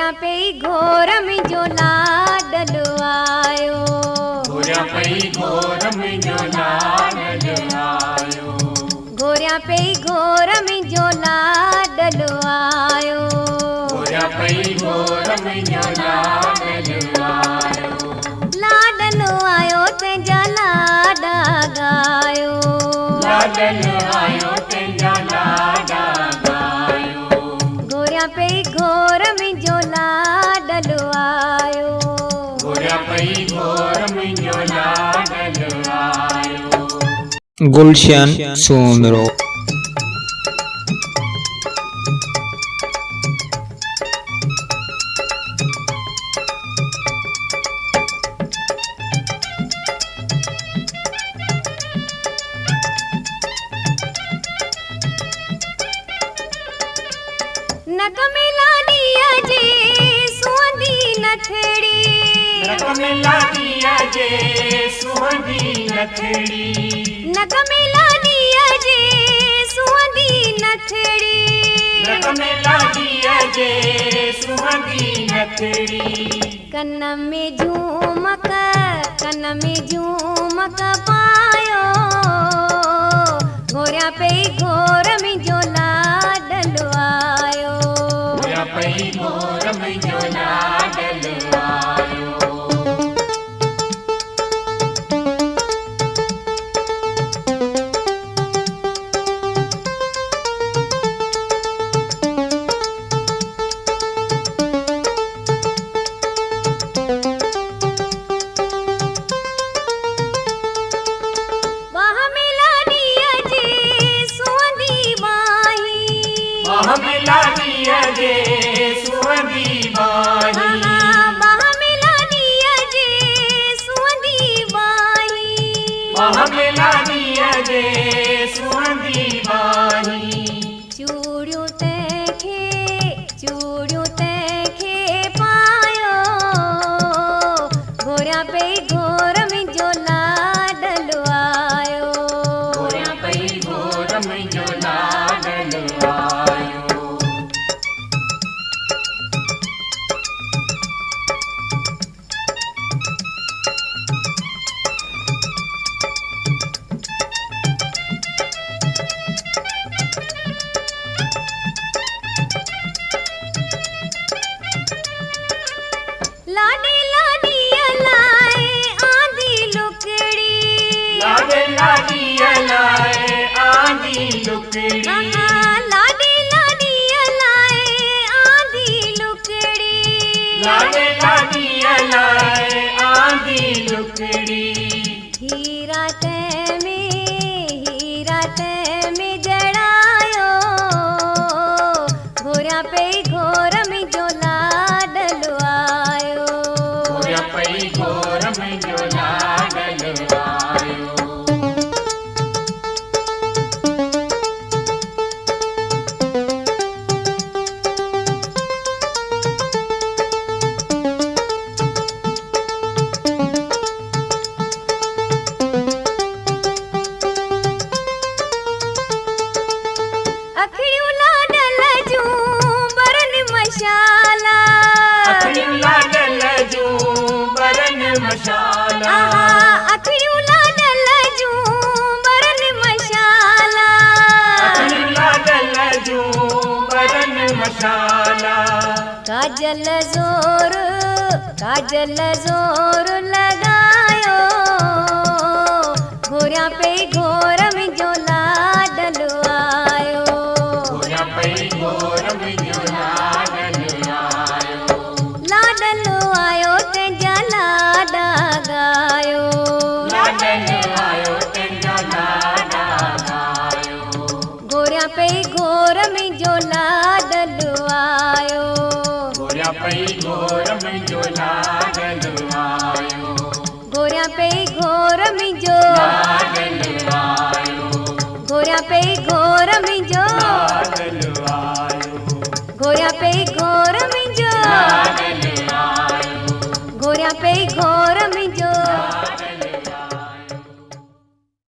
घोरिया पे घोर में जो लाडलो आयो, घोरिया पे घोर में जो लाडलो आयो, घोरिया पे घोर में जो लाडलो आयो, घोरिया पे घोर में जो लाडलो आयो, लाडलो आयो तेजा लाडा गायो, लाडलो आयो तेजा लाडा गायो, घोरिया पे घोर में जो लाडलो आयो, घोरिया पे घोर में जो लाडलो आयो। गुलशन सोमरो नक मिला दिया जे सुहंदी नथड़ी, नक मिला दिया जे सुहंदी नथड़ी, नक मिला दिया जे सुहंदी नथड़ी, नक मिला दिया जे सुहंदी नथड़ी, कन में झूमक पायो, घोरिया पे घोर में जो लाडलो आयो, घोरिया पे घोर में जो लाडलो आयो। वहाँ मिला दिया जे सुहंदी बाही, वहाँ मिला दिया जे सुहंदी बाही, वहाँ मिला दिया जे सुहंदी बाही, वहाँ मिला दिया जे सुहंदी बाही, चूड़ियों तैखे पायो, घोरिया पे घोर में जो लाडलो आयो, घोरिया पे घोर में जो लाडलो आयो। लाडी लाडी लाए आंधी लुकड़ी, लाडे लाडी लाए आंधी लुकड़ी, लाडी लाडी लाए आंधी लुकड़ी, लाडे लाडी लाए आंधी लुकड़ी, हीरा तै में जड़ायो, घोरिया पे घोर में जो लाडलो आयो, घोरिया पे घोर में जो लाडलो आयो। अखियूं लाडल जूं बरन मशाला, अखियूं लाडल जूं बरन मशाला, अखियूं लाडल जूं बरन मशाला, अखियूं लाडल जूं बरन मशाला, काजल जोर लगायो, घोरिया पे घोर में जो लाडलो आयो, घोरिया पे घोर में जो लाडलो आयो, लाडलो आयो तेजा लाडा गायो, लाडलो आयो तेजा लाडा गायो, घोरिया पे घोर में जो लाडलो आयो, घोरिया पे घोर में जो लाडलो आयो, घोरिया पे घोर में जो, लाडलो आयो, घोरिया पे घोर में जो